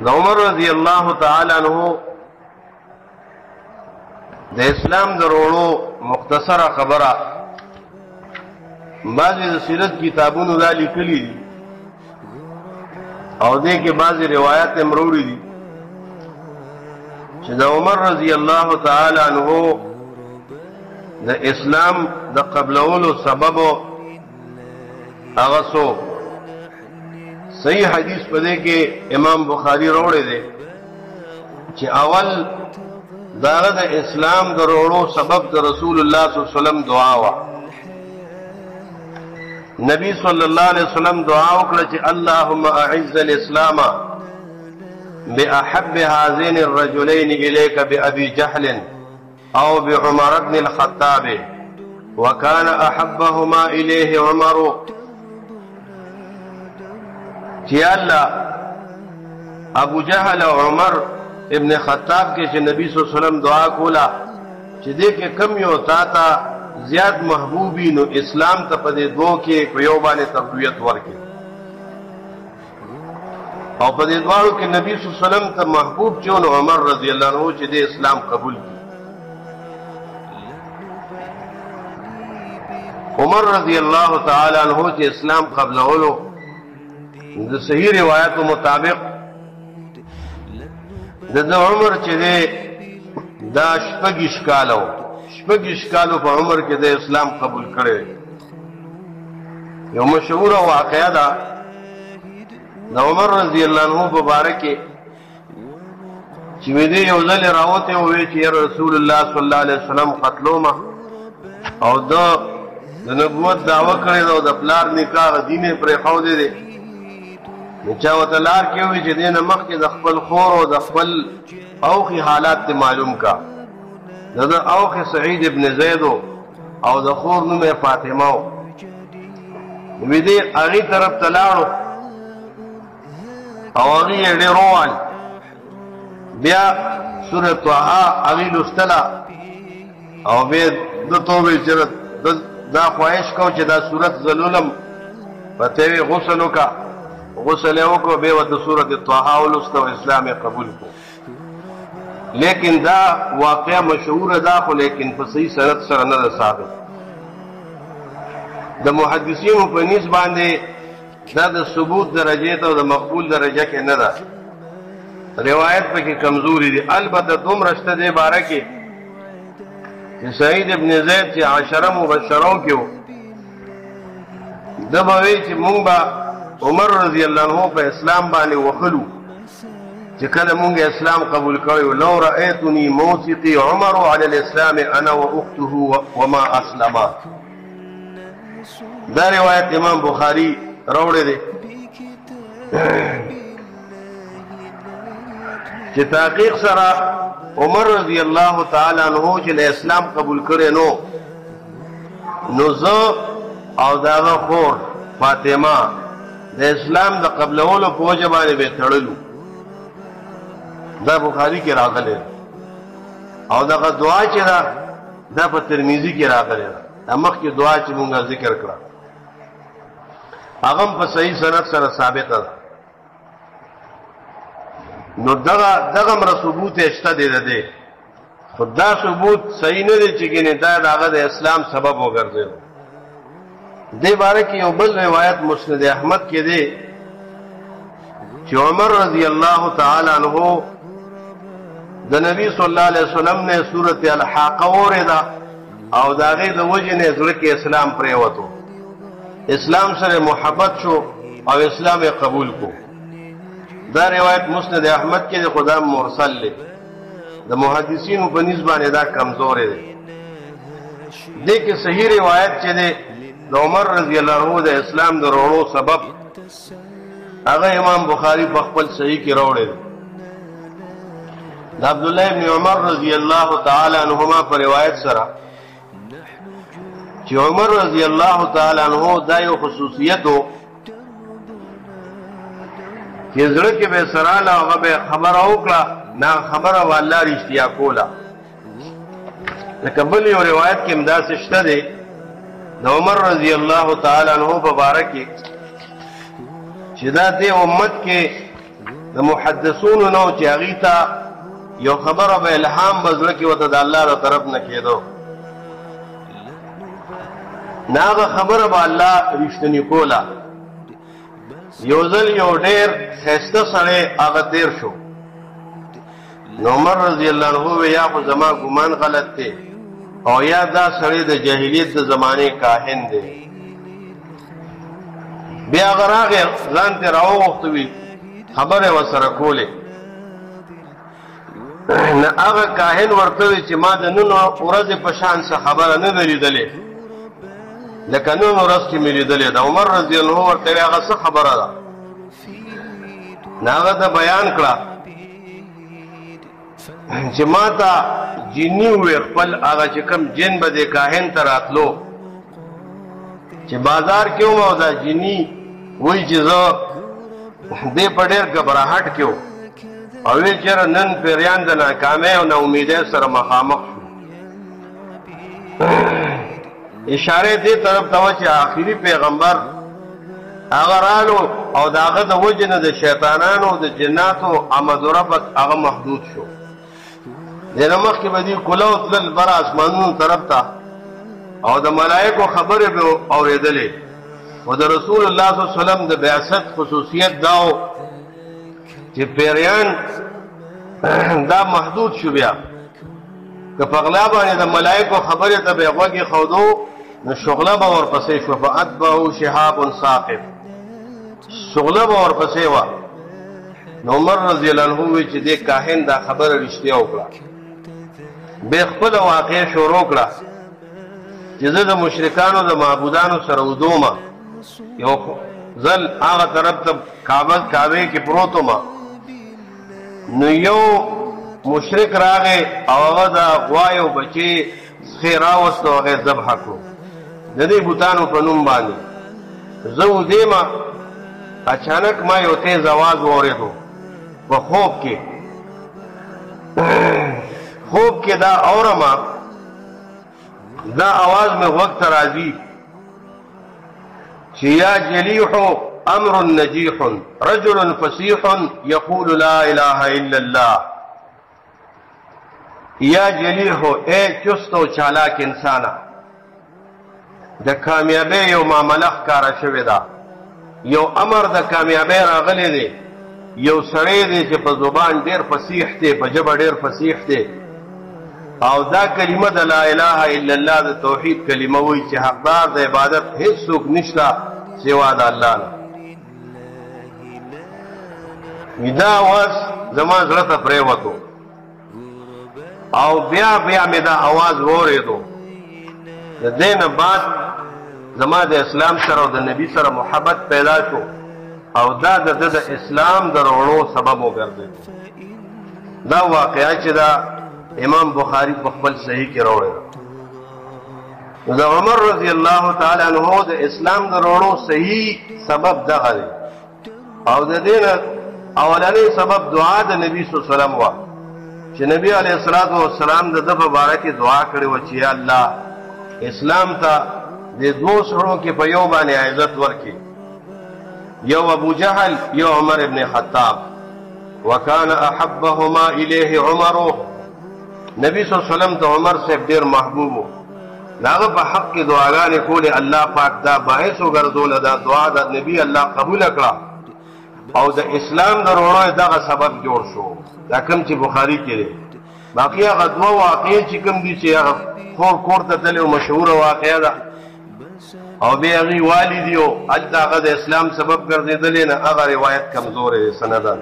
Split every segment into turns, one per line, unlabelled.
عمر رضی اللہ تعالی عنہ د اسلام دروړو مختصره خبره بعضی د سیرت کتابونو دا لیکلي دي او دې کې بعضی روایت مروړي دي چې د عمر رضی الله تعالی عنہ د اسلام د قبلولو سبب هغه سو صحیح حدیث پدې کې امام بخاری راوړی دی چې اول داغه د اسلام دروړو سبب د رسول الله صلی الله علیه وسلم دعا وا نبی صلی الله علیه وسلم دعا وکړه چې اللهم اعز الاسلام باحب هذين الرجلين اليك بابي جهل او بعمر بن الخطاب وكان احبهما اليه عمر چې الله ابو جهل او عمر ابن خطاب کې چې نبی صلی الله علیه وسلم دعا کولا چې دې کې کم یو تا زیات محبوبي نو اسلام ته په دې دوه کې په یو باندې تقویت ورکړي او په دې دواړو کې نبی صلی الله علیه وسلم ته محبوب چون عمر رضی الله عنه چې دې اسلام قبول کړي عمر رضی الله تعالی عنہ چې اسلام قبلولو د صحیح روایتو مطابق د عمر چې دا شپږ کالو په عمر کې د اسلام قبول کړي یو مشهور واقعه ده د عمر رضی الله عنه مبارک چې دې یو ځل راوته وې چې رسول الله صلی الله علیه وسلم قتلوما او د نبوت دعوه کړې او د پلار نکاح دین پر خو دې چا وتلار کې وي چې دین مخ کې د خپل خور او د خپل اوخي حالات معلوم کا د اوخ سعید ابن زید او د خور نوم فاطمه وې دې اغي طرف تلاړو او اغي ډېر روان بیا سورۃ طه اغي لستلا او به د توبه چرته دا خواهش کو چې دا سورۃ ذلولم پته غسل وکا غسل وکړو به ود سورۃ طه ولستو اسلام قبول کو لیکن دا واقعہ مشهور ده خو لیکن په صحیح سند سره نه ثابت د محدثینو په نسبت باندې دا د ثبوت درجه ته او د مقبول درجه کې نه ده روایت پکې کمزوري دي البته دومره شته دی باره کې سعید ابن زید چې عشره مبشرو کې و د به چې مونږ به عمر رضی الله عنه په اسلام باندې وخلو چې کله مونږ اسلام قبول کړو لو رأيتني موثقي عمر على الاسلام انا واخته وما اسلما دا روایت امام بخاری راوړی دی چې تحقیق سره عمر رضی الله تعالی عنہ چې اسلام قبول کړي نو زه او داغه خور فاطمه د اسلام د قبلولو په وجه باندې به تړلو دا بخاری کې راغلی او دغه دعا چې دا په ترمذی کې راغلی دا مخکې دعا چې مونږه ذکر کړه هغه په صحیح سند سره ثابت ده نو دغه ثبوت اشته دی خدا ثبوت صحیح نه دی چې ګنې دا دغه د اسلام سبب وګرځي دې باره کې یو بل روایت مسند احمد کې دی چې عمر رضی الله تعالی عنہ د نبی صلی الله علیه وسلم نے سورۃ الحاقہ وردا او داغه د وجه نه زړه کې اسلام پرې وته اسلام سره محبت شو او اسلام قبول کو دا روایت مسند احمد کې د خدا مرسل له د محدثینو په نسبت دا کمزور دی دې کې صحیح روایت چې د عمر رضی الله عنه د اسلام د وروړو سبب هغه امام بخاری په خپل صحیح کې راوړی د عبد الله ابن عمر رضی الله تعالی عنهما پر روایت سره چې عمر رضی الله تعالی عنہ دا یو خصوصیت و چې زړه کې به سراله هغه به خبره وکړه نه خبره والله رښتیا کوله لکه بل یو روایت کې امداد شته دی د عمر رضی الله تعالی عنہ مبارک چې دا دې امت کې د محدثونو نو چې هغې ته یو خبره به الهام به زړه کې ورته د الله د طرف نه کېدو نه هغه خبره به الله رښتینې کوله یو ځل یو ډېر ښایسته سړی هغه تېر شو نو عمر رضی الله عنه وویل یا خو زما ګمان غلط دی او یا دا سړی د جاهلیت د زمانې کاهن دی بیا هغه راغی ځان ترې راوغوښتوي خبرې ورسره کولې نه هغه کاهن ورته وی چې ما د نن ورځې په شان څه خبره نه ده لیدلې لکه نن ورځ کې مې لیدلې ده عمر رضی الله عنه ورته وی هغه څه خبره ده نه هغه ته بیان کړه چې ما ته جني ووی خپل هغه چې کوم جن به دې کاهن ته راتلو چې بازار کې وم او دا جني وایي چې زه دې په ډېر ګبراهټ کې و او وی چېرې نن پیریان د ناکامۍ او ناامیدۍ سره مخامخ شو اشاره دې طرف ته وه چې آخري پیغمبر هغه رالو او د هغه د وجې نه د شیطانانو د جناتو آمد و رفت هغه محدود شو دې نه مخکې به دې کولو تلل بره اسمانونو طرف ته او د ملایکو خبرې به اورېدلې خو د رسول الله صلی الله علیه وسلم د بعثت خصوصیت دا و چې پیریان دا محدود شو بیا که په غلا باندې د ملایکو خبرې ته به یې غوږ ایښودو نو شغله به ورپسې شوه فاتبعه شهاب ثاقب شغله به ورپسې وه نو عمر رضی الله عنه وویل چې دې کاهن دا خبره رښتیا وکړه بیا خپله واقع شروع کړه چې زه د مشرکانو د معبودانو سره ودومه یو ځل هغه طرف ته کعبې کې پروت وم نو یو مشرک راغی او هغه د غوا یو بچی څخې راوست او هغه یې ذبحه کړو د دې بوتانو په نوم باندې زه ودېمه اچانک ما یو تیز اواز واورېدو په خوب کې دا اورمه دا اواز مې غوږ ته راځي چې یا جلیح امر نجیح رجل فصیح یقول لا اله الا الله یا جلیح اے چست و چالاک انسانا د کامیابی یو معامله ښکاره شوې ده یو امر د کامیابی راغلی دی یو سړی دی چې په زبان ډېر فصیح دی په ژبه ډېر فصیح دی او دا کلمه د لا اله الا الله د توحید کلمه وایي چې حقدار د عبادت هیڅوک نشته سوا د الله نه دا اواز زما زړه ته پرېوتو او بیا مې دا اواز واورېدو د دې نه بعد زما د اسلام سره او د نبي سره محبت پیدا شو او دا د اسلام د روړو سبب وګرځېد دا واقعه چې دا امام بخاری په خپل صحیح کې راوړی نو د عمر رضی الله تعالی عنہ د اسلام د روړو صحیح سبب دغه دی او د دې نه اولنی سبب دعا د نبی صلی الله علیه وسلم وه چې نبی علیه الصلاة والسلام د ده په باره کې دعا کړې وه چې یا الله اسلام ته د دوو سړو کې په یو باندې عزت ورکړي یو ابو جهل یو عمر ابن خطاب وکان احبهما الیه عمر نبی صلی الله علیه وسلم ته عمر صاحب ډېر محبوب و هغه په حق کې دعاګانې کولې الله پاک دا باعث وګرځوله دا دعا د نبی الله قبوله کړه او د اسلام د روړو دغه سبب جوړ شو دا کوم چې بخاري کې دی باقي هغه دوه واقعې چې کوم دي چې هغه کور ته تللی مشهوره واقعه ده او بیا هغې والدي او هلته هغه د اسلام سبب ګرځېدلی نه هغه روایت کمزوری دی سندن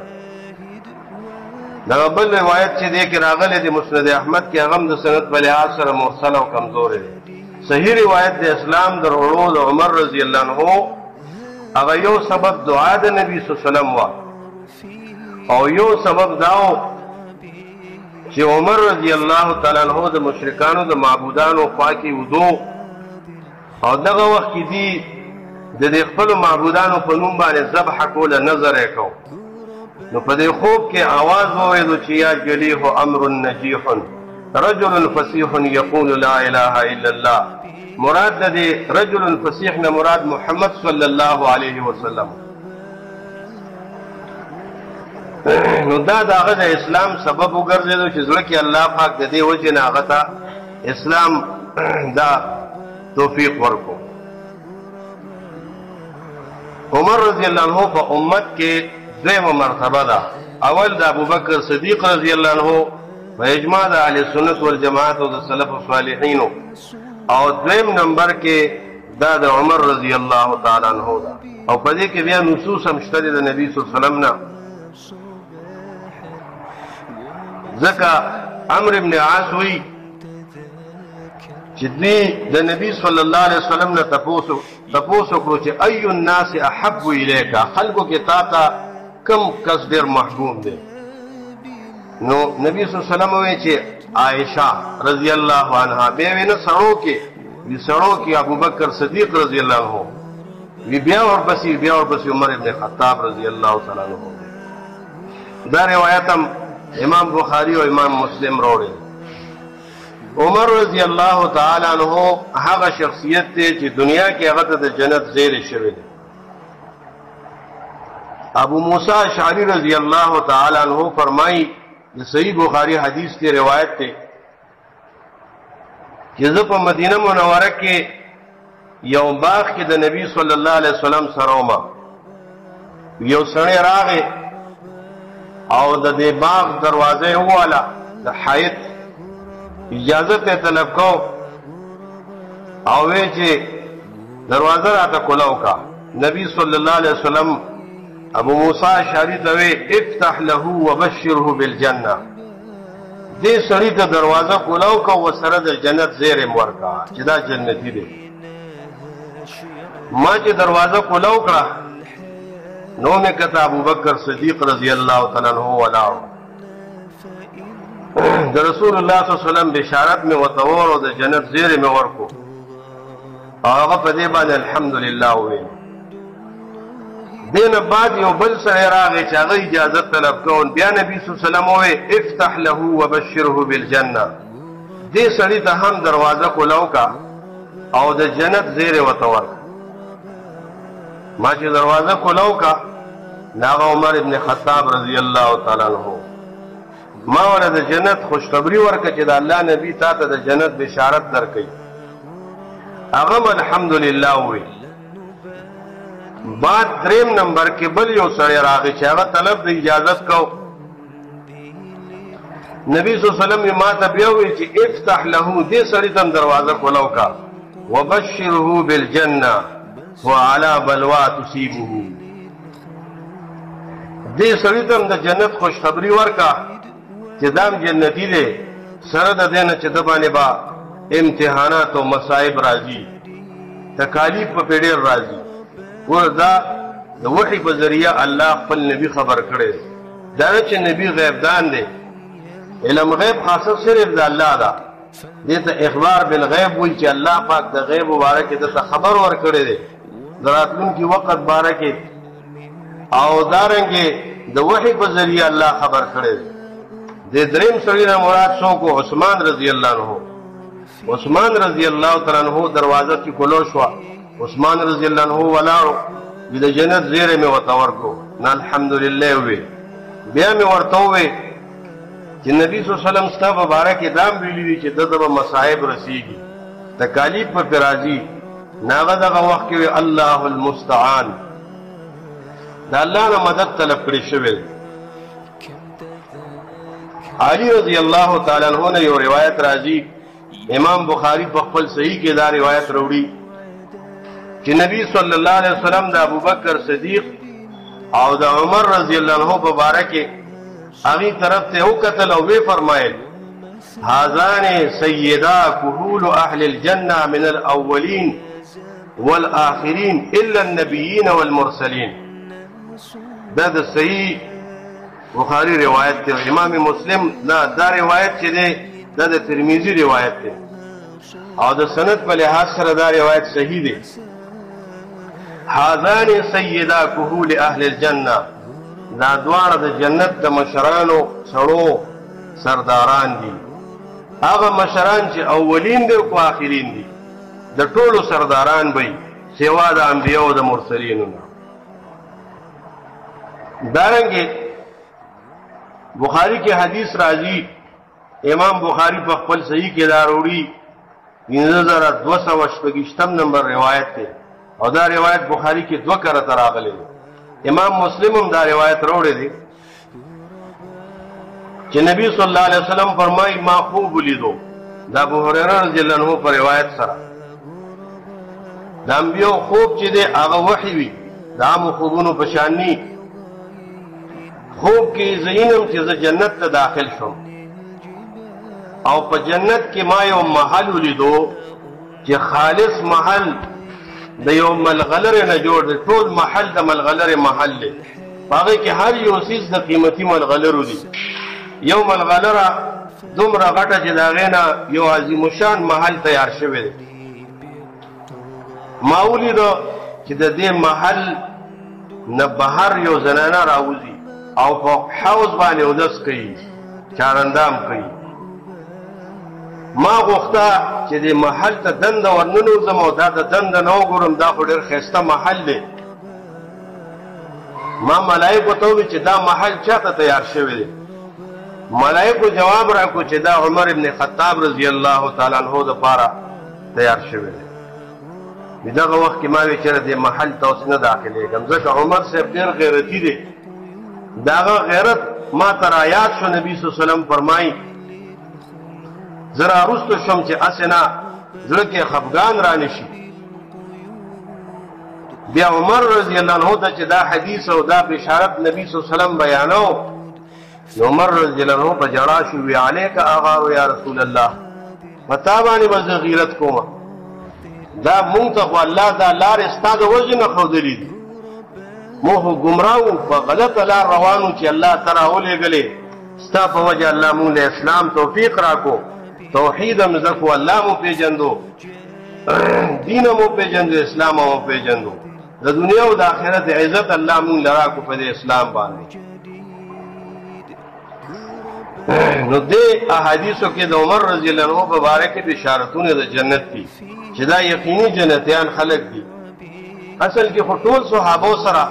دغه بل روایت چې دی کې راغلی دی مسند احمد کې هغه هم د سند په لحاظ سره مرسل او کمزوری دی صحیح روایت د اسلام د روړو د عمر رضی الله عنه هغه یو سبب دعا د نبی صلی الله علیه وسلم وه او یو سبب دا و چې عمر رضی الله تعالی عنہ د مشرکانو د معبودانو خوا کې ودو او دغه وخت کې دی د دې خپلو معبودانو په نوم باندې ذبحه کوله نظر یې کو نو په دې خوب کې آواز واورېدو چې یا جلیح امر نجیح رجل فصیح یقول لا اله الا الله مراد د دې رجل فصیح نه مراد محمد صلی الله علیه وسلم نو دا د هغه د اسلام سبب وګرځېدو چې زړه کې الله پاک د دې وجې نه هغه ته اسلام دا توفیق ورکو. عمر رضی الله عنه په امت کې دویمه مرتبه ده. اول د ابوبکر صدیق رضی الله عنه په اجماع د اهل سنت والجماعت او د سلف الصالحین، او دویم نمبر کې دا د عمر رضی الله تعالی عنہ ده. او په دې کې بیا نصوص هم شته د نبی صلی الله علیه وسلم نه. ځکه عمرو ابن عاص وی چې دوی د نبی صلی الله علیه وسلم نه تپوس کړو چې ای الناس احب الیک، خلکو کې تا ته کم کس ډېر محبوب دی؟ نو نبی صلی الله علیه وسلم وی چې عائشہ رضی الله عنها. بیا وی نه سړو کې ابوبکر صدیق رضی الله عنه، وی بیا ورپسې عمر ابن خطاب رضی الله تعالی عنہ. دا روایت هم امام بخاری او امام مسلم راوړي. عمر رضی الله تعالی عنہ هغه شخصیت دی چې دنیا کې هغه ته د جنت زیری شوی دی. ابو موسی اشعری رضی الله تعالی عنہ فرمایي، د صحیح بخاری حدیث کی روایت ته، چې زه په مدینه منوره کې یو باغ کې د نبی صلی الله علیه وسلم سره وم. یو سړی راغی او د دې باغ دروازه والا د حیات اجازه ته طلب کو، او وی چې دروازه راته کولاو کا. نبی صلی الله علیه وسلم ابو موسی اشعری ته وی افتح له وبشره بالجنه، دې سړی ته دروازه کولاو کا و سره د جنت زیر ورکا چې دا جنتی دی. ما چې دروازه کولاو کړه نو مې کته ابوبکر صدیق رضی الله تعالی عنہ ولاو د رسول الله صلی الله علیه وسلم بشارت میں وتور او د جنت زیر میں ورکو. هغه په دې باندې الحمدلله وی. دین بعد یو بل سره راغی چې هغه اجازه طلب کول. بیا نبی صلی الله علیه وسلم وی افتح له وبشره بالجنه، دې سړی ته هم دروازه کولاو کا او د جنت زیر وتور. ما چې دروازه کولاو کا ناغه عمر ابن خطاب رضی الله تعالی عنہ ما ورته د جنت خوشخبری ورکړه چې د الله نبی تا ته د جنت بشارت درکړي. هغه الحمدلله وی. بعد دریم نمبر کې بل یو سړی راغی چې هغه طلب د اجازت کو. نبی صلی الله علیه وسلم ما ته بیا وی چې افتح له، دې سړی ته دروازه کولاو کا وبشره بالجنه وعلى بلوا تصيبه، دې سړی ته د جنت خوشخبری ورکا چې دام جنتی دی، سره د دې نه چې د باندې با امتحانات او مصائب راځي، تکالیف په ډېر راځي. وردا د وحی په ذریعہ الله خپل نبی خبر کړي. دا چې نبی غیب دان دی، علم غیب خاصه صرف د الله دا. دې ته اخبار بالغیب وایي چې الله پاک د غیب مبارک د خبر ور کړي دی دراتلون کی وقت بارکه، او دارنګه د وحی په ذریعہ الله خبر کړي. د دریم سړي نه مراد څوک؟ عثمان رضی الله عنه. عثمان رضی الله تعالی عنہ دروازه کې کولو شو. عثمان رضی الله عنه ولاړو د جنت زیره می وتور کو. نه الحمدلله وی. بیا می ورته وی چې نبی صلی الله علیه وسلم ستاسو مبارک دام ویلي چې دغه مصائب رسیږي، تکالیف په راځي. ناغه دغه وخت کې الله المستعان، دا الله نه مدد طلب کړی شوی. علی رضی الله تعالی عنہ نے یو روایت راځي، امام بخاری په خپل صحیح کې دا روایت وروړي چې نبی صلی الله علیه وسلم د ابوبکر صدیق او د عمر رضی الله عنه مبارک هغه طرف ته وکتل او وی فرمایل هذان سیدا کهول اهل الجنه من الاولین والآخرین الا النبیین والمرسلین. دا د صحیح بخاری روایت ته. امام مسلم دا روایت چې ده دا د ترمذی روایت ده او د سند په لحاظ سره دا روایت صحیح ده. هذان سیدا کهول اهل الجنه، دا دوار د جنت د مشرانو سړو سرداران دي. هغه مشران چې اولین دي او آخرین دي، د ټولو سرداران وي سوا د انبیاء او د مرسلینو نه. دارنګه بخاری کې حدیث راځي امام بخاری په خپل صحیح کې دا وروړي 1228 نمبر روایت ده او دا روایت بخاری کې 2 کرته راغلي امام مسلم هم دا روایت وروړي دي چې نبی صلی الله علیه وسلم فرمایي ما خوب لیدو دا ابو هريره رضی الله عنه په روایت سره د انبیو خوب چې دی هغه وحی وي د عامو خوبونو په شان نه خوب کې زینم چې زه جنت ته داخل شوم او په جنت کې ما یو محل ولیدو چې خالص محل د یو ملغلر نه جوړ دی ټول محل د ملغلر محل دی هغه کې هر یو سیس د قیمتي ملغلرو دی یو ملغلره دومره غټه چې د هغې نه یو عظیم الشان محل تیار شوی دی ما ولیدو چې د دې محل نه بهر یو زنانه راوځي او په حوض باندې اودس کوي چارندام کوي ما غوښته چې د محل ته دنده ورننوځم او دا د دنده نه وګورم دا خو ډېر ښایسته محل دی ما ملایکو ته وویل چې دا محل چاته تیار شوی دی ملائکو جواب راکو چې دا عمر ابن خطاب رضی الله تعالی عنہ دپاره تیار شوی دی دغه وخت کې ما وی چېرې دې محل ته اوس نه داخلېږم ځکه عمر صاحب ډېر غیرتي دی د هغه غیرت ما ته رایاد شو نبي صلی الله علیه وسلم فرمایي زه راوروسته شوم چې هسې نه زړه کې خفګان را نشي بیا عمر رضی الله عنه ته چې دا حدیث او دا بشارت نبي صلی الله علیه وسلم بیانو عمر رضی الله عنه په جړا شو وی علیک اغار یا رسول الله پتا باندې به غیرت کوم دا مونږ ته الله دا لار استاد وجنه خودلی دي موږ گمراهو په غلط لار روانو چې الله تعالی ولېګلې ستا په وجه الله مونږ له اسلام توفیق راکو توحید هم زکو الله مو پیژندو دین مو پیژندو اسلام مو پیژندو د دنیا او د آخرت عزت الله مونږ لراکو په اسلام باندې نو دې احادیثو کې د عمر رضی الله عنه مبارک بشارتونه د جنت دي چې دا یقیني جنتیان خلق دي اصل کې ټول صحابه سره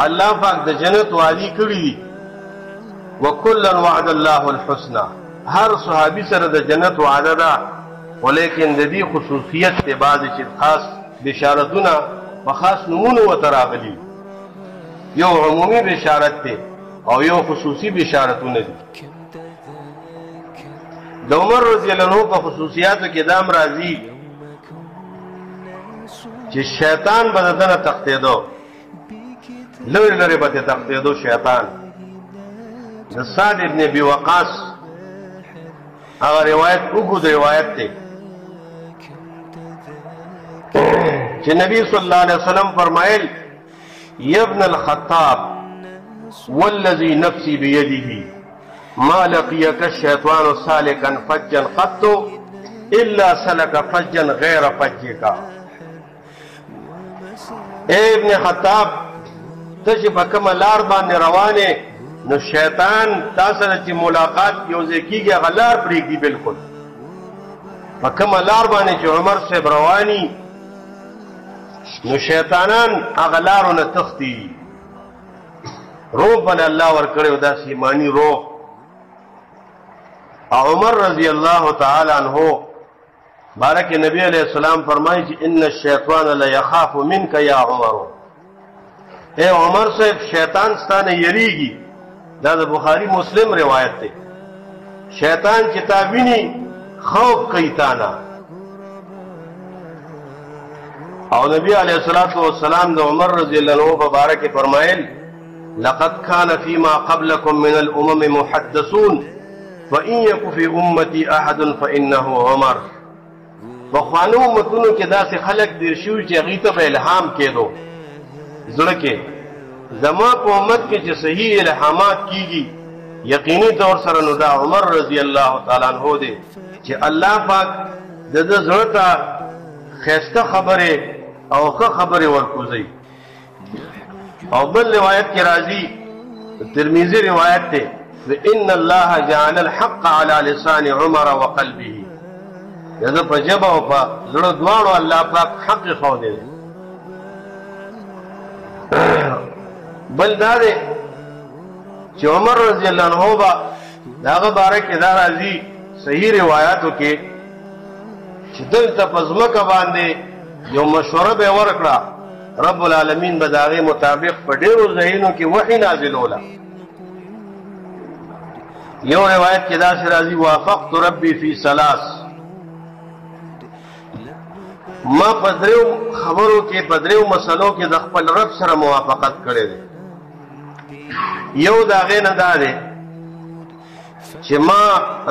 الله پاک د جنت وعده کړی دي وکلا وعد الله الحسنى هر صحابي سره د جنت وعده ده ولیکن د دې خصوصیت په بعض چې خاص بشارتونه په خاص نمونه وتراغلي یو عمومي بشارت ده او یو خصوصي بشارتونه دي د عمر رضی الله عنه په خصوصیاتو کې دام راځي چې شیطان به دنه تختیدو لری لری به تختیدو شیطان د سعد ابن ابي وقاص هغه روایت وګورئ روایت ته چې نبی صلی الله علیه وسلم فرمایل یا ابن الخطاب والذي نفسي بيده ما لقيك الشيطان سالكا فجا قط الا سلك فجا غير فجك اے ابن خطاب تجھ په کومه لار باندې روانه نو شیطان تاسو سره چې ملاقات یو ځکیږي غلار پرېږدي بالکل په کومه لار باندې چې عمر صاحب رواني نو شیطانان اغلارونه تختی روح بل الله ورکړو دا سیمانی روح عمر رضی الله تعالی عنہ بارک نبی علیہ السلام فرمائے کہ ان الشیطان لا يخاف منك یا عمر اے عمر صاحب شیطان ستانه یریږي دا د بخاری مسلم روایت ده شیطان کتابینی خوف کوي تانا او نبی علیہ الصلوۃ والسلام د عمر رضی الله عنه مبارک فرمایل لقد كان فيما قبلكم من الامم محدثون فإن يك في امتي احد فانه عمر بخوانو امتونو کې داسې خلق دیر شو چې هغې ته به الهام کېدو زړه کې زما په امت کې چې صحیح الهامات کیږي یقیني طور سره نو دا عمر رضی الله تعالی عنہ دی چې الله پاک د زړه ته ښایسته خبرې او ښه خبرې ورکوځي او بل روایت کې راځي ترمذی روایت ده ان الله جعل الحق على لسان عمر وقلبه یذ په جبه او په زړه دواړو الله پاک حق خو دی بل دا ده چې عمر رضی الله عنه با داغه باره کې دا راځي صحیح روایتو کې چې دلته په ځمکه باندې یو مشوره به ورکړه رب العالمین به د هغې مطابق په ډېرو ځایونو کې وحي نازلوله. یو روایت کې داسې راځي وافقت ربي فی ثلاث، ما په دریو خبرو کې په دریو مسلو کې د خپل رب سره موافقت کړې ده. یو د هغې نه دا دی چې ما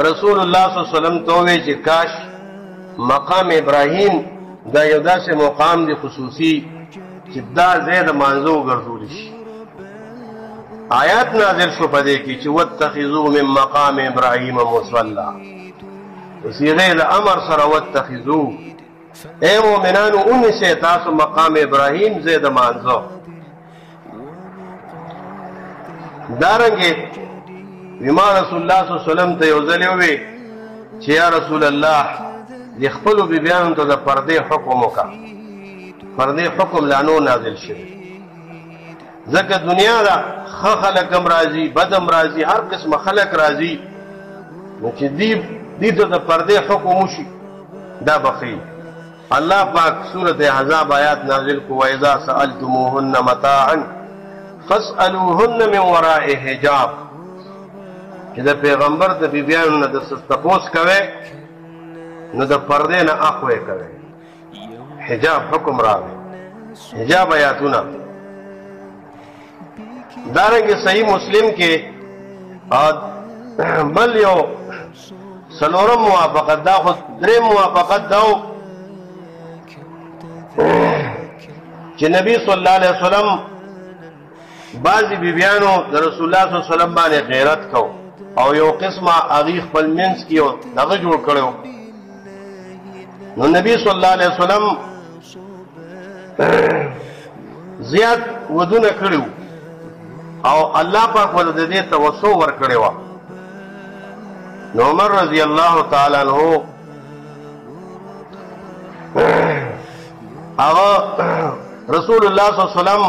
رسول الله صلی الله علیه وسلم ته وویل چې کاش مقام ابراهیم دا یو داسې مقام دی خصوصي چې دا ځای د مانځه وګرځولی شي. آیات نازل شو په دې کې چې واتخذوا من مقام ابراهیم مصلی، صيغه د امر سره واتخذوا، اے مومنانو اونیسئ تاسو مقام ابراهیم ځای د مانځه. دارنګې ما رسول الله صلی الله علیه وسلم ته یو ځل ووی چې یا رسول الله د خپلو بیبیانو ته د پردې حکم وکړه. پردې حکم لا نو نازل شوی، ځکه دنیا ده ښه خلک هم راځي بد هم راځي هر قسمه خلک راځي، نو چې دې ته د پردې حکم وشي دا به ښه. الله پاک سورت احزاب آیات نازل کو وَإِذَا سَأَلْتُمُوهُنَّ مَتَاعًا فَاسْأَلُوهُنَّ مِنْ وَرَاءِ حِجَابٍ، چې د پیغمبر د بیبیانو نه د تپوس کوئ نو د پردې نه اخوی کوئ. حجاب حکم راغی، حجاب آیاتونه. دارنګه صحیح مسلم کې بل یو څلورم موافقت دا خو درېم موافقت دا چې نبی صلی الله علیه وسلم بعضې بیبیانو د رسول الله صلی الله علیه وسلم باندې غیرت کو او یو قسمه هغې خپل منځ کې یو دغه جوړ کړی، نو نبی صلی الله علیه وسلم زیات ودونه کړي او الله پاک ول د دې توسع ورکړی وه. نو عمر رضی الله تعالی عنه هغه رسول الله صلی الله علیه وسلم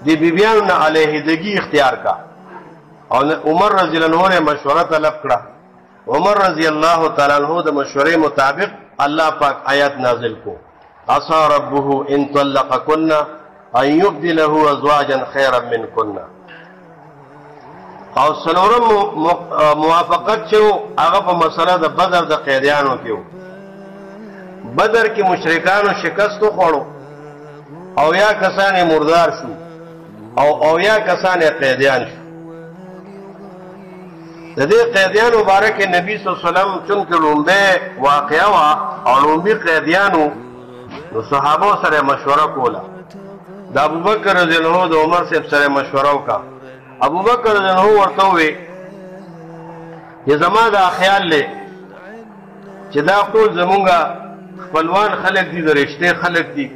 د بیبیانو نه علیحدګي اختیار کا او عمر رضی الله عنه مشوره طلب کړه. عمر رضی الله تعالی عنہ د مشورې مطابق الله پاک آیات نازل کو عسى ربه ان طلقكن ان يبدله ازواجا خيرا منكن. او څلورم موافقت شو هغه په مسله د بدر د قیدیانو کې و. بدر کې مشرکانو شکست وخوړو او یا کسان مردار شو او یا کسان قیدیان شو. د دې قیدیانو مبارک نبی صلی الله علیه وسلم چونکې لومبه واقعه وه او لومبي قیدیانو نو صحابو سره مشوره کوله. د ابوبکر رضی الله عنه د عمر صاحب سره مشوره وکړه. ابوبکر رضی الله عنه ورته ووی چې زما دا خیال دی چې دا ټول زمونږ خپلوان خلک دي د رشتې خلک دي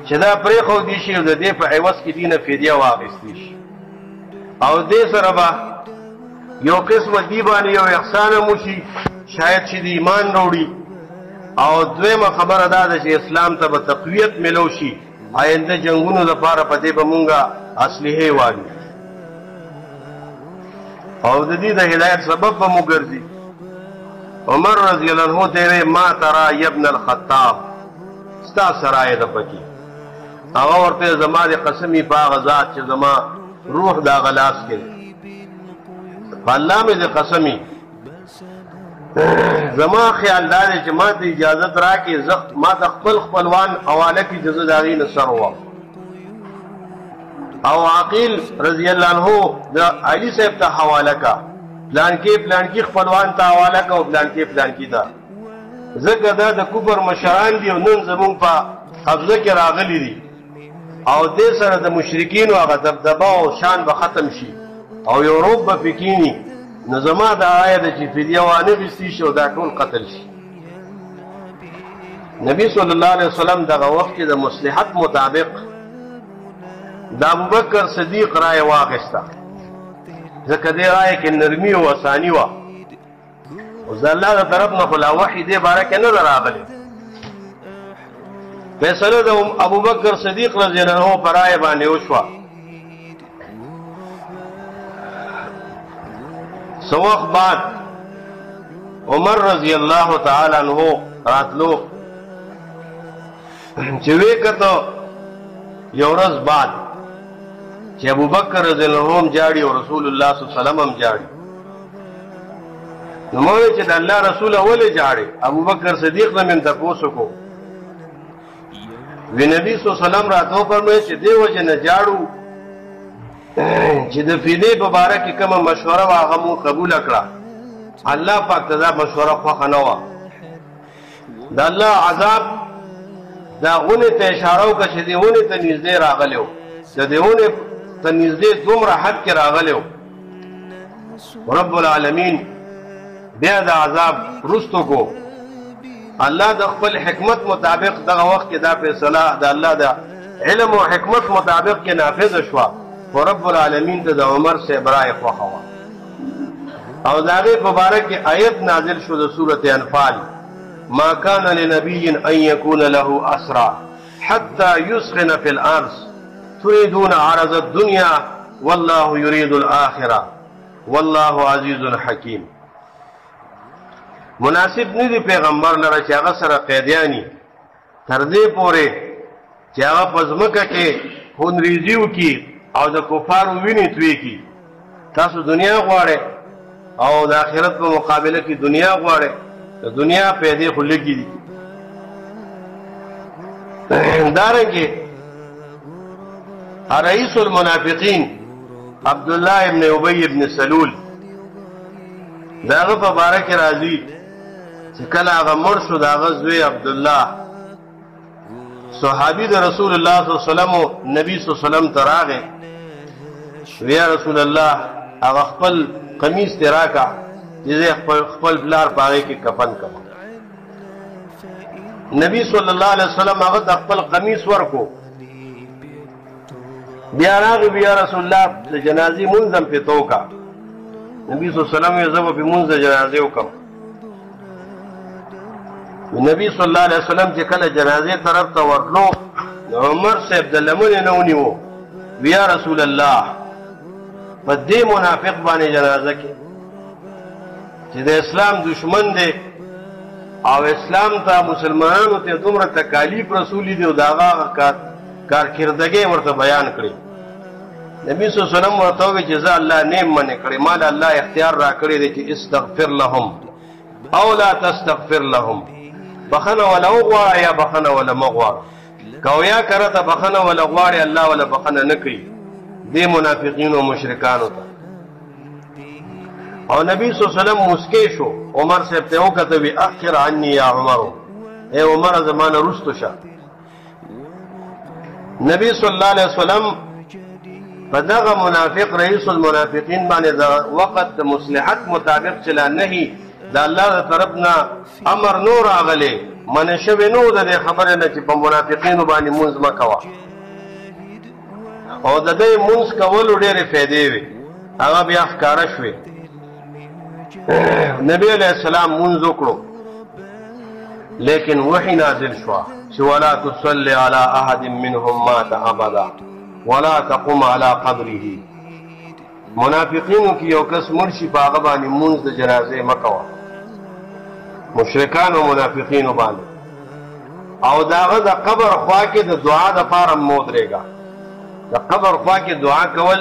چې دا پرېښودی شي او د دې په عوض کې دې نه فدیه واخیستې شي او دې سره به یو قسمه دی باندې یو احسان هم وشي شاید چې د ایمان راوړي او دویمه خبره دا ده چې اسلام ته به تقویت ملو شي آینده جنګونو لپاره په دې به مونږه اصلحې والو او د دې د هدایت سبب به مو ګرځي. عمر رضی الله عنه ته وی ما ترى یا ابن الخطاب ستا سرای ده پکې هغه ورته زما د قسمی په هغه ذات چې زما روح دا غلاس کې الله مې د قسمی زما خیال دا دی چې ما ته اجازت راکې ما د خپل خپلوان حواله کې جزه د هغې نه سر ووم. او عقیل رضی الله عنه د علي صاحب ته حواله کا پلانکې خپلوان ته حواله کا او پلانکې ته ځکه دا د کفر مشران دي او نن زمونږ په قبضه کې راغلي دي او دې سره د مشرکینو هغه دبدبه او شان به ختم شي او یو روب به پکینی نو زما دا آیه ده چې فدیه وانخیستې شي او دا ټول قتل شي. نبی صلی الله علیه وسلم دغه وخت کې د مصلحت مطابق د ابوبکر صدیق رای واخیسته ځکه دې رای کې نرمي او اساني وه او د الله د طرف نه خو لا وحي دې باره کې نه ده راغلی. فیصله د ابوبکر صدیق رضی الله عنه په رای باندې وشوه سو وخت بعد عمر رضی الله تعالی عنہ راتلو چې وې کته یو ورځ بعد چې ابوبکر رضی الله عنه جاړي او رسول الله صلی الله علیه وسلم هم جاړي نو مو چې د الله رسول اول جاړي ابوبکر صدیق نه من تاسو کو وی نبی صلی الله علیه وسلم راتو فرمایي چې دیو چې نه جاړو چې د فیدې مبارک کومه مشوره واغه مو قبول کړه الله پاک ته دا مشوره خو نه و د الله عذاب دا غونه ته اشاره وکړه چې دیونه ته نږدې راغلو د دیونه ته نږدې دومره حد کې راغلو رب العالمین بیا د عذاب رستو کو الله د خپل حکمت مطابق دغه وخت کې دا فیصله د الله د علم او حکمت مطابق کې نافذ شوه او رب العالمین ته د عمر سے برای خوخه او داغه مبارک آیت نازل شو د سوره انفال ما كان لنبي ان يكون له اسرى حتى يسخن في الارض تريدون عرض الدنيا والله يريد الاخره والله عزيز حكيم مناسب ندی پیغمبر لره چې هغه سره قیدیانی تر دې پورې چې هغه پزمکه کې خونریزیو کی او د کفارو ویني توی کی تاسو دنیا غواړئ او د آخرت په مقابله کې دنیا غواړئ د دنیا پیدا خلګي دي دارنګه رئیس المنافقین عبد الله ابن ابي ابن سلول داغه په بارک راضي چې کله هغه مر شو داغه زوی عبد الله صحابي د رسول الله صلی الله علیه وسلم نبی صلی الله علیه وسلم تراغه یا رسول الله هغه خپل قمیص تراکا چې خپل بلار پاره کې کفن کړ نبی صلی الله علیه وسلم هغه خپل قمیص ورکو بیا راغی بیا رسول الله د جنازي منظم په توکا نبی صلی الله علیه وسلم یې زبر په منځ جنازه وکم نبی صلی الله علیه وسلم چې کله جنازه طرف ته ورتلو عمر صاحب د لمن نه ونیو بیا رسول الله په دې منافق باندې جنازه کې چې د اسلام دشمن دی او اسلام ته مسلمانانو ته دومره تکالیف رسول دی او داغه کارکردګي ورته بیان کړی نبی صلی الله علیه وسلم ورته وی جزاء الله نعم من کړی مال الله اختیار را کړی دی چې استغفر لهم او لا تستغفر لهم بخنه ولا غوا یا بخنه ولا مغوا کویا کرته بخنه ولا غواړي الله ولا بخنه نه کوي دې منافقین او مشرکانو ته او نبی صلی الله علیه وسلم مسکی شو عمر صاحب ته وکړه وی اخر عني یا عمر اے عمر زمانه رستو شه نبی صلی الله علیه وسلم فدغه منافق رئیس المنافقین باندې د وخت مصلحت مطابق چلا نه د الله طرفنا امر نور اغله منشب نو د خبره نه چې په منافقینو باندې منځ مکوا او د دې منځ کول ډېرې فائدې وي هغه بیا ښکارا شوې نبی علیہ السلام منځ وکړو لیکن وحی نازل شو چې ولا تصلي على احد منهم مات ابدا ولا تقم على قبره منافقینو کې یو کس مرشي په هغه باندې منځ د جنازې مکوا مشرکان او منافقین باندې او داغه د قبر خوا کې د دعا د پاره مودريګا د قبر خوا کې دعا کول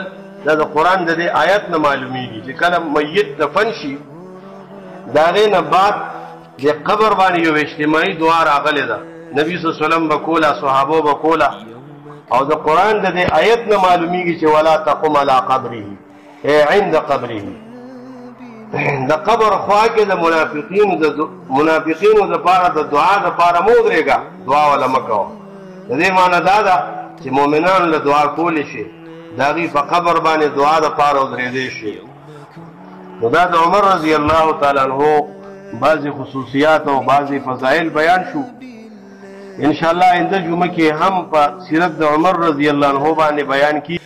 د قرآن د دې آیت نه معلومیږي چې کله میت دفن شي داغه نه بعد د قبر باندې یو اجتماعي دعا راغله ده نبی صلی الله علیه وسلم وکولا صحابه وکولا او د قرآن د دې آیت نه معلومیږي چې ولا تقم على قبره عند قبره د قبر خوا کې د منافقینو د پاره د دعا د پاره مودريګا دعا ولا مکو د دې معنی دا ده چې مؤمنان له دعا کول شي داغي په قبر باندې دعا د پاره ودرېدې شي نو دا د عمر رضی الله تعالی عنہ بعضی خصوصیات او بعضی فضائل بیان شو ان شاء الله آئنده جمعه کې هم په سیرت د عمر رضی الله عنه باندې بیان کی